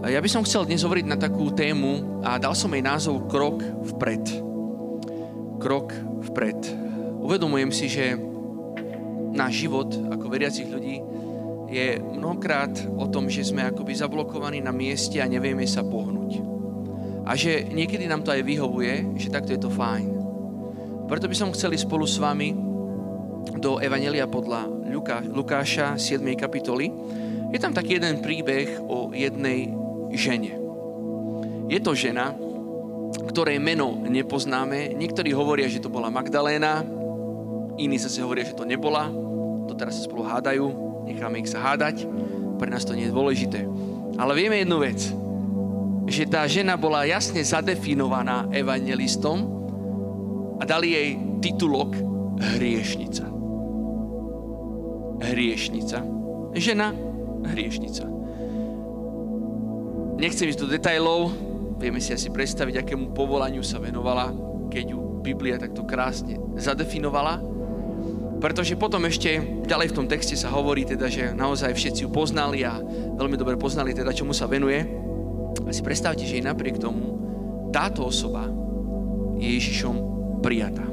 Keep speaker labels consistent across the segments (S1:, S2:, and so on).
S1: Ja by som chcel dnes hovoriť na takú tému a dal som jej názov Krok vpred. Krok vpred. Uvedomujem si, že náš život ako veriacich ľudí je mnohokrát o tom, že sme akoby zablokovaní na mieste a nevieme sa pohnúť. A že niekedy nám to aj vyhovuje, že takto je to fajn. Preto by som chcel ísť spolu s vami do Evanjelia podľa Lukáša 7. kapitoly. Je tam taký jeden príbeh o jednej žene. Je to žena, ktorej meno nepoznáme. Niektorí hovoria, že to bola Magdaléna, iní zase hovoria, že to nebola. To teraz sa spolu hádajú, necháme ich sa hádať. Pre nás to nie je dôležité. Ale vieme jednu vec, že tá žena bola jasne zadefinovaná evanjelistom a dali jej titulok hriešnica. Hriešnica. Žena hriešnica. Nechcem ísť do detailov, vieme si asi predstaviť, akému povolaniu sa venovala, keď ju Biblia takto krásne zadefinovala. Pretože potom ešte ďalej v tom texte sa hovorí teda, že naozaj všetci ju poznali a veľmi dobre poznali teda, čomu sa venuje. A si predstavte, že aj napriek tomu táto osoba je Ježišom prijatá.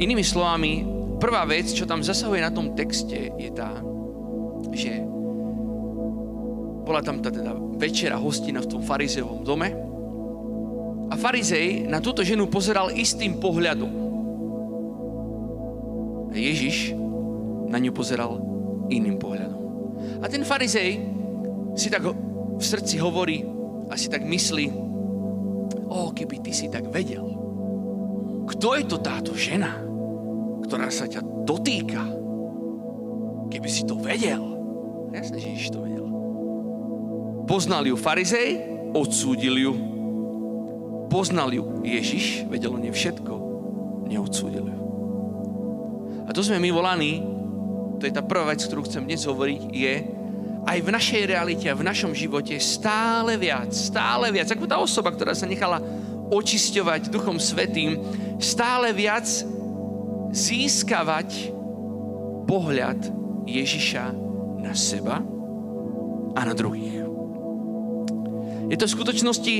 S1: Inými slovami, prvá vec, čo tam zasahuje na tom texte, je tá, že bola tam tá teda večera, hostina v tom farizejovom dome a farizej na túto ženu pozeral istým pohľadom. A Ježiš na ňu pozeral iným pohľadom. A ten farizej si tak v srdci hovorí a si tak myslí, keby ty si tak vedel, kto je to táto žena, ktorá sa ťa dotýka? Keby si to vedel. Jasné, že Ježiš to vedel. Poznal ju farizej, odsúdil ju. Poznal ju Ježiš, vedel o nej všetko, neodsúdil ju. A to sme my volaní, to je tá prvá vec, ktorú chcem dnes hovoriť, je aj v našej realite a v našom živote stále viac, ako tá osoba, ktorá sa nechala očisťovať Duchom Svätým, stále viac získavať pohľad Ježiša na seba a na druhých. Je to v skutočnosti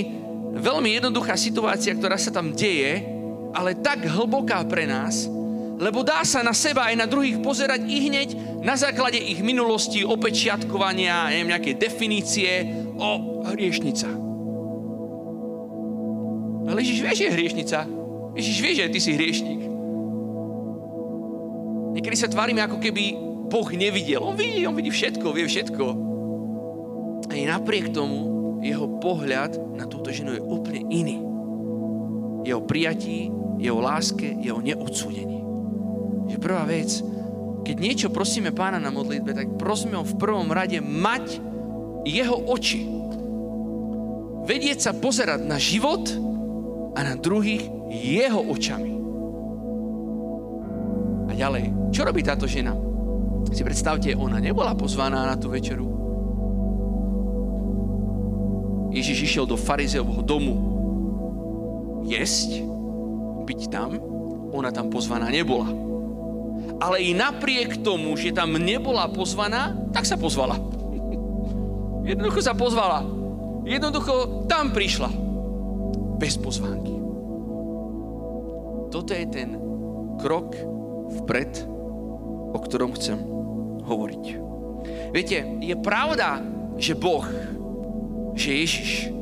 S1: veľmi jednoduchá situácia, ktorá sa tam deje, ale tak hlboká pre nás, lebo dá sa na seba aj na druhých pozerať i hneď na základe ich minulosti, opečiatkovania, neviem, nejaké definície o hriešnica. Ale Ježiš vie, že je hriešnica. Ježiš vie, že ty si hriešnik. Niekedy sa tvárime, ako keby Boh nevidel. On vidí všetko, vie všetko. A i napriek tomu jeho pohľad na túto ženu je úplne iný. Jeho prijatí, jeho láske, jeho neodsúdení. Že prvá vec, keď niečo prosíme Pána na modlitbe, tak prosíme ho v prvom rade mať jeho oči. Vedieť sa pozerať na život a na druhých jeho očami. A ďalej, čo robí táto žena? Si predstavte, ona nebola pozvaná na tú večeru. Ježiš išiel do farizejovho domu jesť, byť tam, ona tam pozvaná nebola. Ale i napriek tomu, že tam nebola pozvaná, tak sa pozvala. Jednoducho sa pozvala. Jednoducho tam prišla. Bez pozvánky. Toto je ten krok vpred, o ktorom chcem hovoriť. Viete, je pravda, že Boh, že Ježiš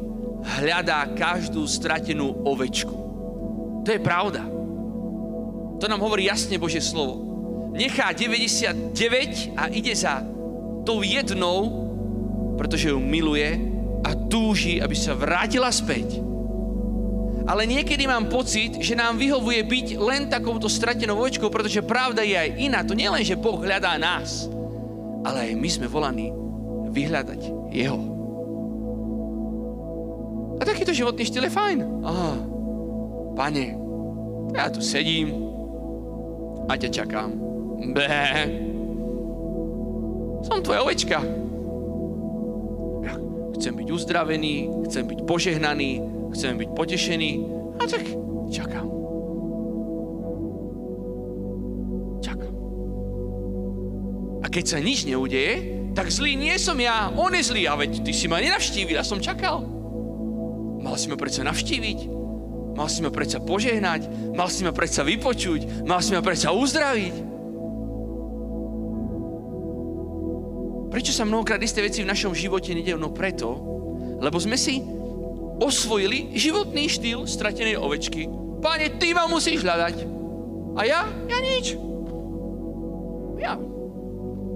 S1: hľadá každú stratenú ovečku. To je pravda. To nám hovorí jasne Božie slovo. Nechá 99 a ide za tou jednou, pretože ju miluje a túži, aby sa vrátila späť. Ale niekedy mám pocit, že nám vyhovuje byť len takouto stratenou ovečkou, pretože pravda je aj iná. To nie len, že Boh hľadá nás, ale aj my sme volaní vyhľadať Jeho. A takýto životný štýl je fajn. Pane, ja tu sedím a ťa čakám. Som tvoja ovečka. Ja chcem byť uzdravený, chcem byť požehnaný, chcem byť potešený. A tak čakám. A keď sa nič neudeje, tak zlý nie som ja, on je zlý. A veď ty si ma nenavštívil, ja som čakal. Mal si ma predsa navštíviť, mal si ma predsa požehnať, mal si ma predsa vypočuť, mal si ma predsa uzdraviť. Prečo sa mnohokrát isté veci v našom živote nedejú? No preto, lebo sme si osvojili životný štýl stratenej ovečky. Páne, ty ma musíš hľadať. A ja nič.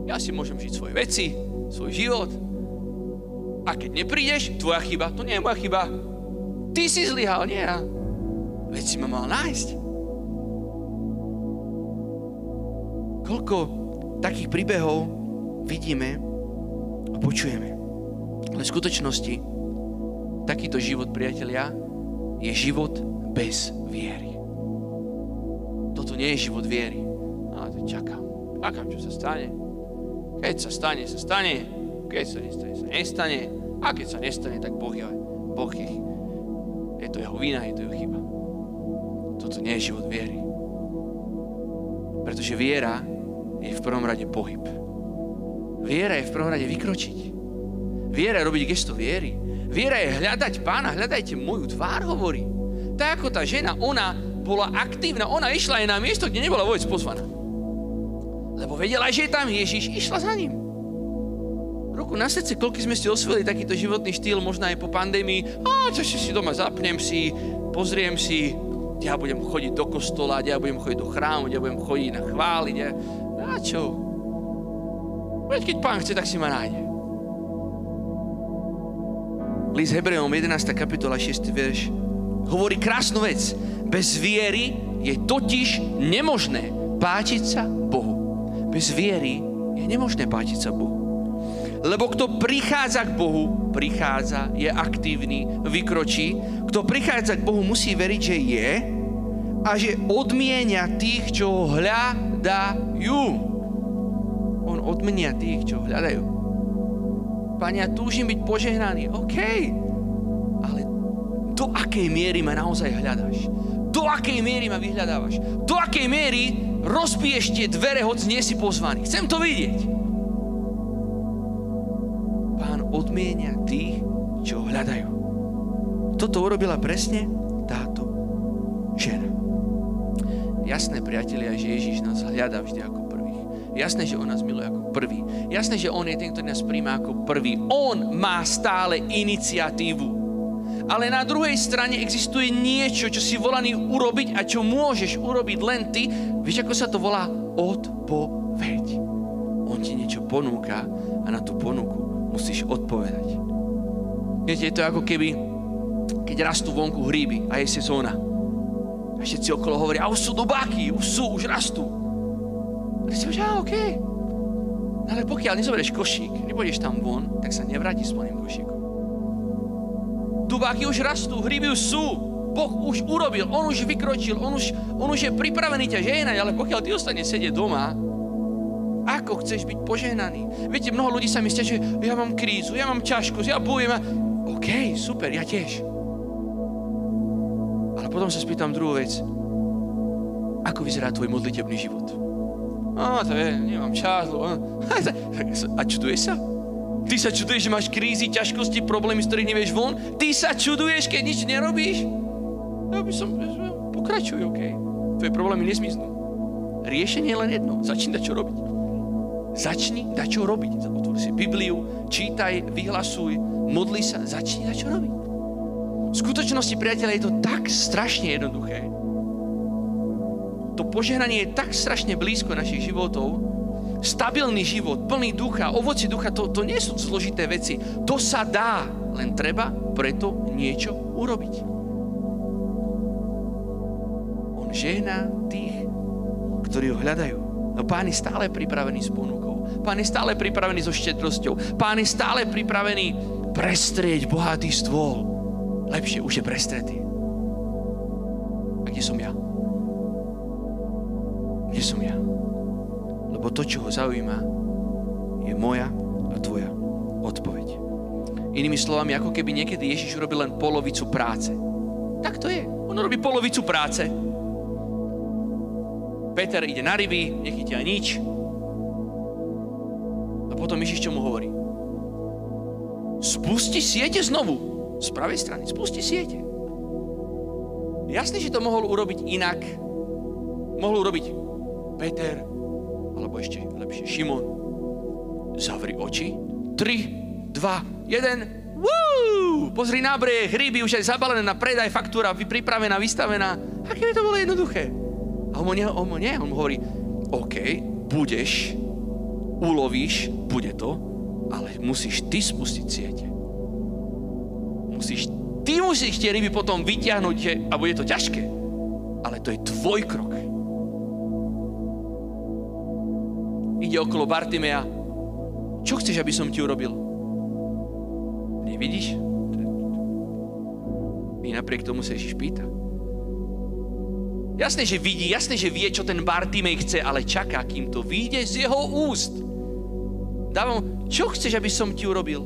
S1: Ja si môžem žiť svoje veci, svoj život. A keď neprídeš, tvoja chyba, to nie je moja chyba. Ty si zlyhal, nie ja. Veď si ma mal nájsť. Koľko takých príbehov vidíme a počujeme. Ale v skutočnosti takýto život, priatelia, je život bez viery. Toto nie je život viery. A to čakám, čo sa stane. Keď sa stane, sa stane. Keď sa nestane, sa nestane. A keď sa nestane, tak Boh je. Je to jeho vina, je to jeho chyba. Toto nie je život viery. Pretože viera je v prvom rade pohyb. Viera je v prvom rade vykročiť. Viera je robiť gesto viery. Viera je hľadať Pána, hľadajte moju tvár, hovorí. Tak ako tá žena, ona bola aktívna, ona išla aj na miesto, kde nebola vôbec pozvaná. Lebo vedela, že je tam Ježiš, išla za ním. Ruku na srdce, koľko sme si osvojili takýto životný štýl, možno aj po pandémii. Čo si doma zapnem si, pozriem si, kde ja budem chodiť do kostola, kde ja budem chodiť do chrámu, kde ja budem chodiť na chváliť. A čo? Veď keď Pán chce, tak si ma nájde. List Hebrejom 11. kapitola 6. verš hovorí krásnu vec. Bez viery je totiž nemožné páčiť sa Bohu. Bez viery je nemožné páčiť sa Bohu. Lebo kto prichádza k Bohu, je aktívny, vykročí. Kto prichádza k Bohu, musí veriť, že je a že odmienia tých, čo ho hľadajú. On odmenia tých, čo ho hľadajú. Pane, ja túžim byť požehnaný. OK. Ale do akej miery ma naozaj hľadáš? Do akej miery ma vyhľadávaš? Do akej miery rozbiješ tie dvere, hoď nie si pozvaný? Chcem to vidieť. Pán odmienia tých, čo ho hľadajú. Toto urobila presne táto žena. Jasné, priatelia, že Ježiš nás hľadá vždy ako prvých. Jasné, že on nás miluje ako prvý. Jasné, že on je ten, ktorý nás príjma ako prvý. On má stále iniciatívu. Ale na druhej strane existuje niečo, čo si volaný urobiť a čo môžeš urobiť len ty. Vieš, ako sa to volá? Odpoveď. On ti niečo ponúka a na tú ponuku musíš odpovedať. Viete, je to ako keby, keď rastú vonku hríby a je sezóna. A všetci okolo hovoria, už sú dobáky, už rastú. A ty si povieš, okej. Ale pokiaľ nezoberieš košík, nepôjdeš tam von, tak sa nevrátiš s plným košíkom. Dubáky už rastú, hríby už sú. Boh už urobil, on už vykročil, on už je pripravený ťa žehnať, ale pokiaľ ty ostaneš sedieť doma, ako chceš byť požehnaný? Viete, mnoho ľudí sa mi sťažuje, ja mám krízu, ja mám ťažkosť, ja bojujem. OK, super, ja tiež. Ale potom sa spýtam druhú vec. Ako vyzerá tvoj modlitebný život? To je, nemám čas. A čuduješ sa? Ty sa čuduješ, že máš krízy, ťažkosti, problémy, z ktorých nevieš von? Ty sa čuduješ, keď nič nerobíš? Ja by som... Pokračuj, OK. Tvoje problémy nezmiznú. Riešenie je len jedno. Začni dať čo robiť. Začni dať čo robiť. Otvor si Bibliu, čítaj, vyhlasuj, modli sa, začni dať čo robiť. V skutočnosti, priateľe, je to tak strašne jednoduché. To požehnanie je tak strašne blízko našich životov. Stabilný život, plný ducha, ovoci ducha, to nie sú zložité veci. To sa dá, len treba preto niečo urobiť. On žehná tých, ktorí ho hľadajú. No Pán je stále pripravený s ponukou. Pán je stále pripravený so štedrosťou. Pán je stále pripravený prestrieť bohatý stôl. Lepšie už je prestretý. A kde som ja? Kde som ja? Lebo to, čo ho zaujíma, je moja a tvoja odpoveď. Inými slovami, ako keby niekedy Ježiš urobil len polovicu práce. Tak to je. On robí polovicu práce. Peter ide na ryby, nechytia nič. A potom Ježiš čo mu hovorí? Spusti siete znovu. Z pravej strany. Spusti siete. Jasne, že to mohol urobiť inak. Mohol urobiť Peter, alebo ešte lepšie Šimon. Zavri oči. 3, 2, 1. Woo! Pozri na breh, ryby už aj zabalené na predaj, faktúra pripravená, vystavená. Aké by to bolo jednoduché. A on mu hovorí, OK, budeš, ulovíš, bude to, ale musíš ty spustiť siete. Ty musíš tie ryby potom vyťahnuť a bude to ťažké. Ale to je tvoj krok. Ide okolo Bartimea. Čo chceš, aby som ti urobil? Nevidíš? I napriek tomu sa Ježiš pýta. Jasné, že vidí, jasné, že vie, čo ten Bartimej chce, ale čaká, kým to vyjde z jeho úst. Dávam, čo chceš, aby som ti urobil?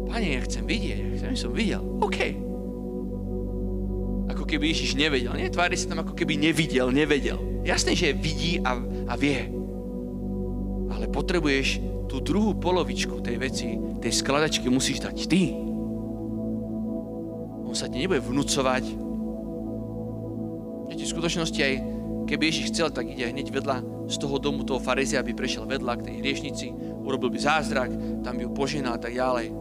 S1: Pane, ja chcem vidieť, aby som videl. OK. Ako keby Ježiš nevedel. Netvári sa tam, ako keby nevidel, nevedel. Jasné, že vidí a vie. Ale potrebuješ tú druhú polovičku tej veci, tej skladačky musíš dať ty. On sa ti nebude vnúcovať. V skutočnosti aj keby Ježiš chcel, tak ide hneď vedľa z toho domu toho farizea, aby prešiel vedľa k tej hriešnici, urobil by zázrak, tam by ju poženal a tak ďalej.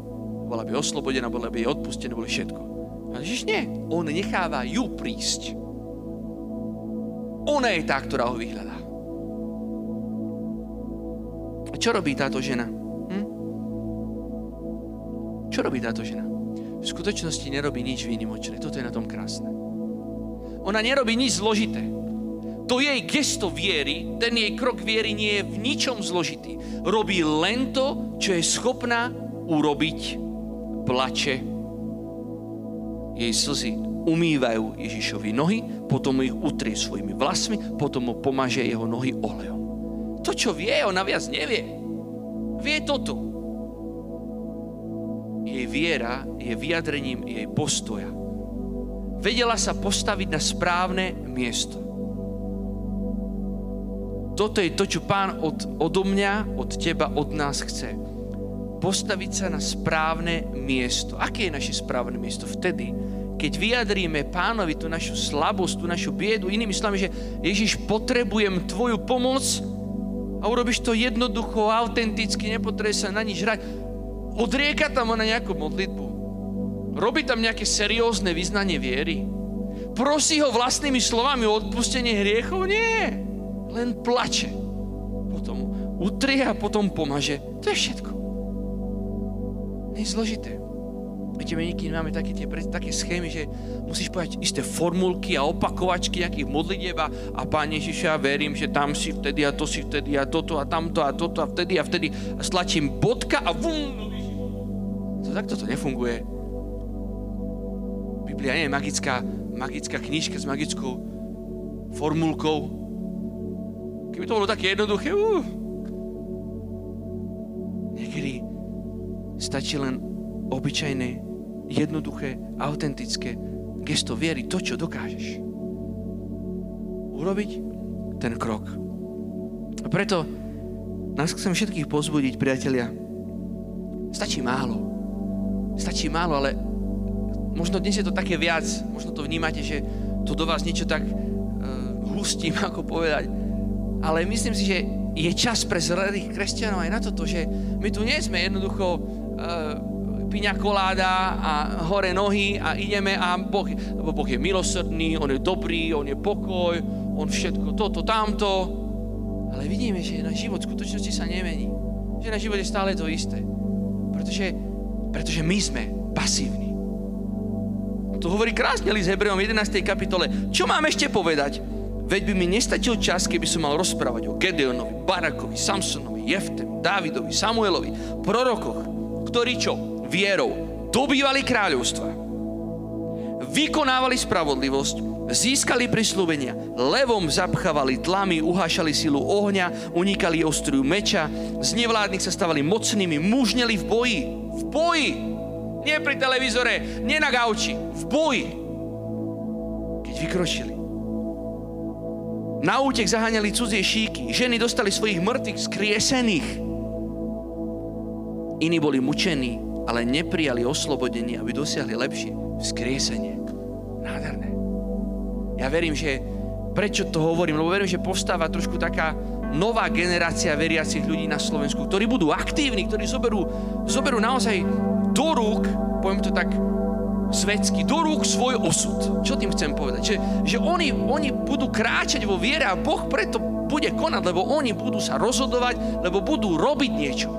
S1: Bola by oslobodená, bola by jej odpustené, boli všetko. A Ježiš nie. On necháva ju prísť. Ona je tá, ktorá ho vyhľadá. A čo robí táto žena? Čo robí táto žena? V skutočnosti nerobí nič výnimočné. Toto je na tom krásne. Ona nerobí nič zložité. To jej gesto viery, ten jej krok viery nie je v ničom zložitý. Robí len to, čo je schopná urobiť. Plače. Jej slzy umývajú Ježišovi nohy, potom ich utrie svojimi vlasmi, potom mu pomaže jeho nohy olejom. To, čo vie, ona viac nevie. Vie toto. Jej viera je vyjadrením jej postoja. Vedela sa postaviť na správne miesto. Toto je to, čo Pán odo mňa, od teba, od nás chce. Postaviť sa na správne miesto. Aké je naše správne miesto? Vtedy, keď vyjadríme Pánovi tú našu slabosť, tú našu biedu, inými slovami, že Ježiš, potrebujem tvoju pomoc a urobíš to jednoducho, autenticky, nepotrebuje sa na nič hrať. Odrieka tam na nejakú modlitbu. Robí tam nejaké seriózne vyznanie viery. Prosí ho vlastnými slovami o odpustenie hriechov? Nie. Len plače. Potom utrie a potom pomaže. To je všetko. Nie je zložité. Viete, my niekedy máme také schémy, že musíš povedať isté formulky a opakovačky nejakých modlitieb a Pán Ježiš, ja verím, že tam si vtedy a to si vtedy a toto a tamto a toto a vtedy a stlačím bodka a vum. Takto to nefunguje. Biblia nie je magická knižka s magickou formulkou. Keby to bolo také jednoduché, niekedy stačí len obyčajné, jednoduché, autentické gesto viery, to, čo dokážeš. Urobiť ten krok. A preto nás chcem všetkých povzbudiť, priatelia. Stačí málo, ale možno dnes je to také viac, možno to vnímate, že to do vás niečo tak hustím, ako povedať. Ale myslím si, že je čas pre zrelých kresťanov aj na toto, že my tu nie sme jednoducho piňa koláda a hore nohy a ideme a Boh je milosrdný, on je dobrý, on je pokoj, on všetko toto, tamto. Ale vidíme, že náš život v skutočnosti sa nemení. Že náš život je stále to isté. Pretože my sme pasívni. To hovorí krásne list Hebrejom 11. kapitole. Čo mám ešte povedať? Veď by mi nestačil čas, keby som mal rozprávať o Gedeonovi, Barakovi, Samsonovi, Jeftemu, Dávidovi, Samuelovi, prorokoch, ktorí čo? Vierou dobývali kráľovstva, vykonávali spravodlivosť, získali prisľúbenia, levom zapchávali tlamy, uhášali silu ohňa, unikali ostriu meča, z nevládnych sa stávali mocnými, mužneli v boji. V boji! Nie pri televízore, nie na gauči. V boji. Keď vykročili. Na útek zaháňali cudzie šíky. Ženy dostali svojich mŕtvych skriesených. Iní boli mučení, ale neprijali oslobodenie, aby dosiahli lepšie vzkriesenie. Nádherné. Ja verím, že prečo to hovorím, lebo verím, že postáva trošku taká nová generácia veriacich ľudí na Slovensku, ktorí budú aktívni, ktorí zoberú naozaj do rúk, poviem to tak svetsky, do rúk svoj osud. Čo tým chcem povedať? Že oni budú kráčať vo viere a Boh preto bude konať, lebo oni budú sa rozhodovať, lebo budú robiť niečo.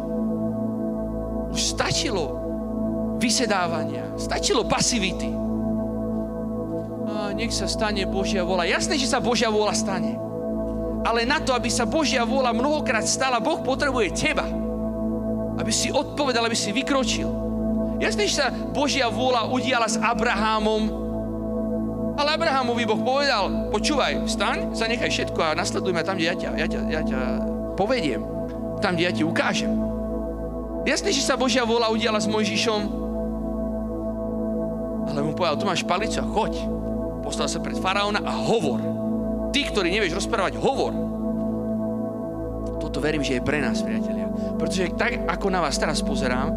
S1: Už stačilo vysedávania, stačilo pasivity. A nech sa stane Božia vôľa. Jasné, že sa Božia vôľa stane. Ale na to, aby sa Božia vôľa mnohokrát stala, Boh potrebuje teba. Aby si odpovedal, aby si vykročil. Jasné, že sa Božia vôľa udiala s Abrahámom, ale Abrahámovi Boh povedal, počúvaj, vstaň, zanechaj všetko a nasleduj ma tam, kde ja ťa povediem. Tam, kde ja ti ukážem. Jasné, že sa Božia vôľa udiala s Mojžišom, ale mu povedal, tu máš palicu a choď. Postavil sa pred faraóna a hovor. Ty, ktorý nevieš rozprávať, hovor. Toto verím, že je pre nás, priatelia. Pretože tak, ako na vás teraz pozerám,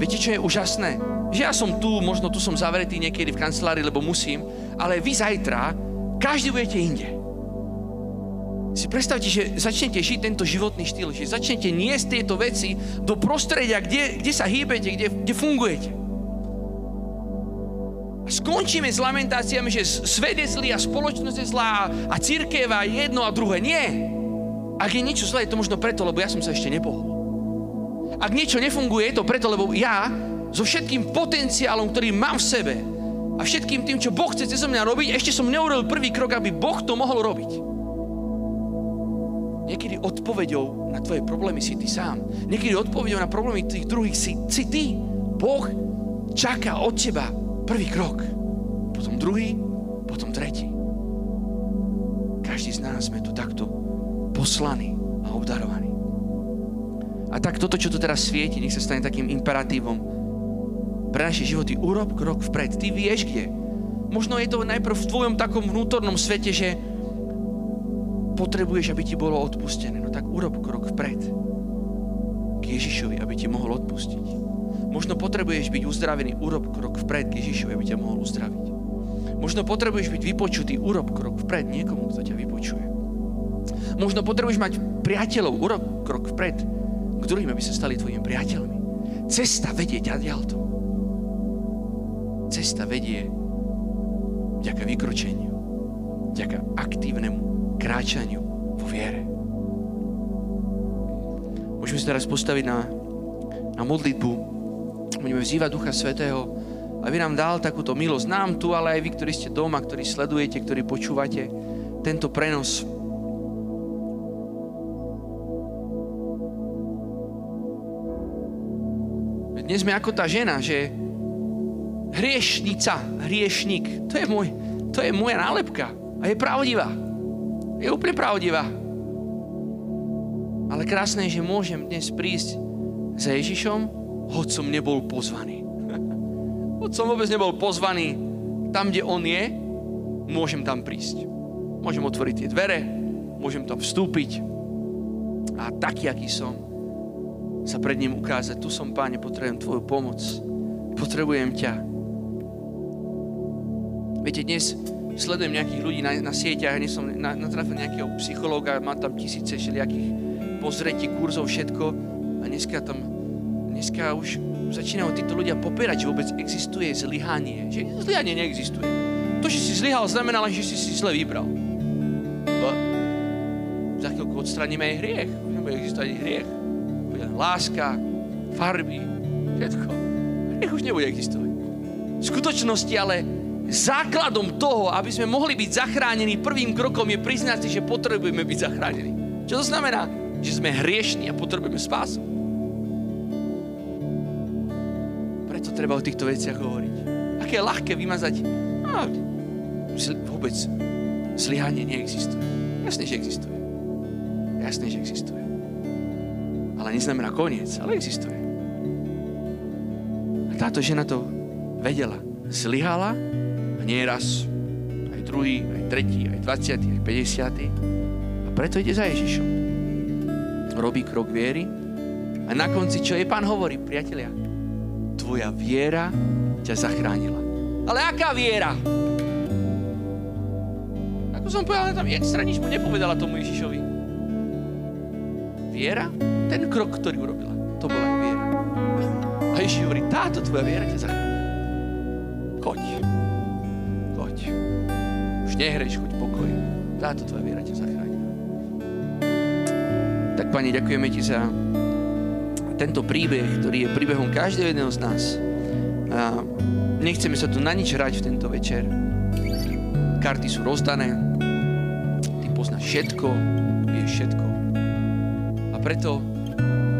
S1: viete, čo je úžasné? Že ja som tu, možno tu som zavretý niekedy v kancelárii, lebo musím, ale vy zajtra, každý budete inde. Si predstavte, že začnete žiť tento životný štýl, že začnete niesť tieto veci do prostredia, kde sa hýbete, kde fungujete. A skončíme s lamentáciami, že svet je zlý a spoločnosť je zlá a cirkev a jedno a druhé. Nie. Ak je niečo zlé, je to možno preto, lebo ja som sa ešte nepohol. Ak niečo nefunguje, je to preto, lebo ja so všetkým potenciálom, ktorý mám v sebe a všetkým tým, čo Boh chce cez mňa robiť, ešte som neurobil prvý krok, aby Boh to mohol robiť. Niekedy odpoveďou na tvoje problémy si ty sám. Niekedy odpoveďou na problémy tých druhých si ty. Boh čaká od teba prvý krok, potom druhý, potom tretí. Každý z nás sme tu takto poslaní a obdarovaní. A tak toto, čo tu teraz svieti, nech sa stane takým imperatívom pre naše životy. Urob krok vpred. Ty vieš kde. Možno je to najprv v tvojom takom vnútornom svete, že potrebuješ, aby ti bolo odpustené. No tak urob krok vpred k Ježišovi, aby ti mohol odpustiť. Možno potrebuješ byť uzdravený, urob krok vpred k Ježišovi, aby ťa mohol uzdraviť. Možno potrebuješ byť vypočutý, urob krok vpred niekomu, kto ťa vypočuje. Možno potrebuješ mať priateľov, urob krok vpred k druhým, aby sa stali tvojimi priateľmi. Cesta vedie ťa ďalto. Cesta vedie vďaka vykročeniu, vďaka aktívnemu kráčaniu vo viere. Môžeme sa teraz postaviť na modlitbu. Budeme vzývať Ducha Svätého, aby nám dal takúto milosť. Nám tu, ale aj vy, ktorí ste doma, ktorí sledujete, ktorí počúvate tento prenos. Dnes sme ako tá žena, že hriešnik, to je moja nálepka a je pravdivá. Je úplne pravdivá. Ale krásne je, že môžem dnes prísť za Ježišom, hoď som nebol pozvaný. Hoď som vôbec nebol pozvaný tam, kde on je, môžem tam prísť. Môžem otvoriť tie dvere, môžem tam vstúpiť a taký, aký som, sa pred ním ukázať. Tu som, Páne, potrebujem tvoju pomoc. Potrebujem ťa. Viete, dnes sledujem nejakých ľudí na sieťach, dnes som natrafil nejakého psychológa, má tam tisíce všelijakých pozretí, kurzov, všetko a dneska už začínajú títo ľudia popierať, že vôbec existuje zlyhanie. Že zlyhanie neexistuje. To, že si zlyhal, znamená, že si zle vybral. Za chvíľku odstraníme aj hriech. Nebude existovať aj hriech. Bude láska, farby, všetko. Hriech už nebude existovať. V skutočnosti ale základom toho, aby sme mohli byť zachránení, prvým krokom je priznať si, že potrebujeme byť zachránení. Čo to znamená? Že sme hriešni a potrebujeme spásu. Preto treba o týchto veciach hovoriť. Aké je ľahké vymazať. Vôbec zlyhanie neexistuje. Jasne, že existuje. Jasne, že existuje. Ale neznamená koniec, ale existuje. A táto žena to vedela. Zlyhala a nie raz. Aj druhý, aj tretí, aj 20, aj 50. A preto ide za Ježišom. Robí krok viery A na konci, čo jej Pán hovorí, priatelia? Tvoja viera ťa zachránila. Ale aká viera? Ako som povedal, tam extra nič mu nepovedala tomu Ježišovi. Viera? Ten krok, ktorý urobila, to bola aj viera. A Ježiš hovorí, táto tvoja viera ťa zachránila. Choď. Už nehreš, choď pokoj. Táto tvoja viera ťa zachránila. Tak, Pani, ďakujeme Ti za tento príbeh, ktorý je príbehom každého jedného z nás. A nechceme sa tu na nič hrať v tento večer. Karty sú rozdané. Ty poznáš všetko, vieš všetko. A preto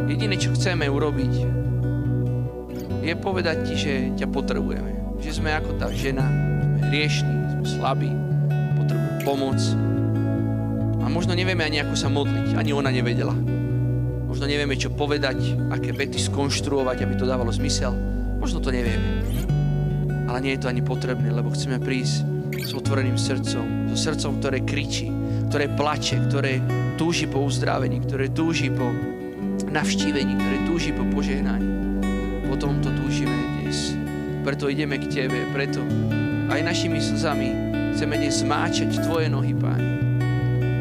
S1: jediné, čo chceme urobiť, je povedať Ti, že ťa potrebujeme. Že sme ako tá žena, sme hriešní, sme slabí, potrebujeme pomoc. A možno nevieme ani ako sa modliť, ani ona nevedela. Možno nevieme, čo povedať, aké vety skonštruovať, aby to dávalo zmysel. Možno to nevieme. Ale nie je to ani potrebné, lebo chceme prísť s otvoreným srdcom. So srdcom, ktoré kričí, ktoré plače, ktoré túži po uzdravení, ktoré túži po navštívení, ktoré túži po požehnaní. Po tomto túžime dnes. Preto ideme k Tebe, preto aj našimi slzami chceme dnes zmáčať Tvoje nohy, Páni.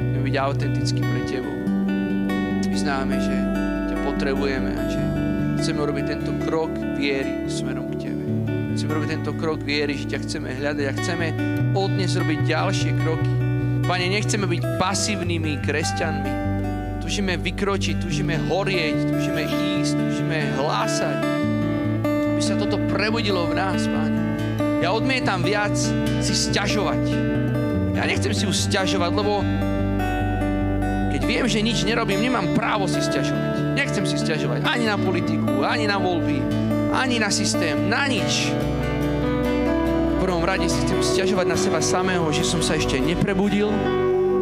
S1: Chceme byť autentickí pre Tebou. Vyznáme, že ťa potrebujeme a že chceme urobiť tento krok viery smerom k Tebe. Chceme urobiť tento krok viery, že ťa chceme hľadať a chceme od dnes robiť ďalšie kroky. Pane, nechceme byť pasívnymi kresťanmi. Túžime vykročiť, túžime horieť, túžime ísť, túžime hlásať. Aby sa toto prebudilo v nás, Pane. Ja odmietam viac si sťažovať. Ja nechcem si už sťažovať, lebo keď viem, že nič nerobím, nemám právo si sťažovať. Nechcem si sťažovať ani na politiku, ani na voľby, ani na systém, na nič. V prvom rade si chcem sťažovať na seba samého, že som sa ešte neprebudil,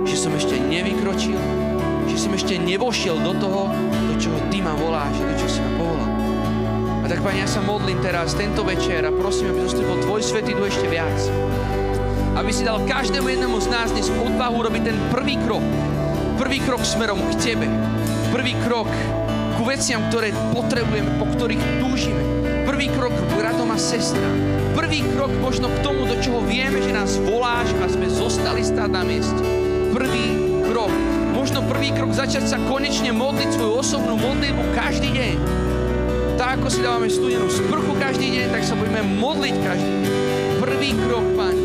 S1: že som ešte nevykročil, že som ešte nevošiel do toho, do čoho Ty ma voláš, do čoho si ma povolal. A tak, Pane, ja sa modlím teraz, tento večer a prosím, aby zostúpil Tvoj Svätý Duch ešte viac. Aby si dal každému jednému z nás dnes odvahu robiť ten prvý krok. Prvý krok smerom k Tebe. Prvý krok ku veciam, ktoré potrebujeme, po ktorých túžime. Prvý krok k bratom a sestrám. Prvý krok možno k tomu, do čoho vieme, že nás voláš a sme zostali stáť na mieste. Prvý krok. Možno prvý krok začať sa konečne modliť svoju osobnú modlitbu každý deň. Tak ako si dávame studenú sprchu každý deň, tak sa budeme modliť každý deň. Prvý krok, Pane.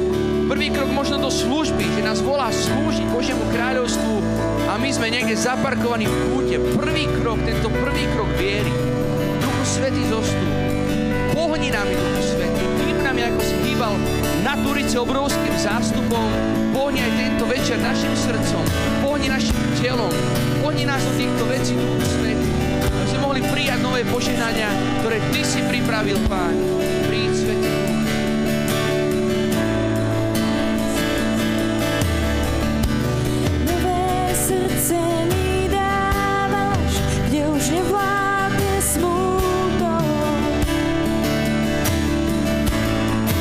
S1: Prvý krok možno do služby, že nás volá slúžiť Božiemu kráľovstvu a my sme niekde zaparkovaní v kúte. Prvý krok, tento prvý krok viery. Duchu Svätý zostup. Pohni nami, Duchu Svätý. Hýb nami, ako si hýbal na Turice obrovským zástupom. Pohni aj tento večer našim srdcom. Pohni našim telom. Pohni nás od týchto vecí, Duchu Svätý. Aby sme mohli prijať nové požehnania, ktoré Ty si pripravil, Pán.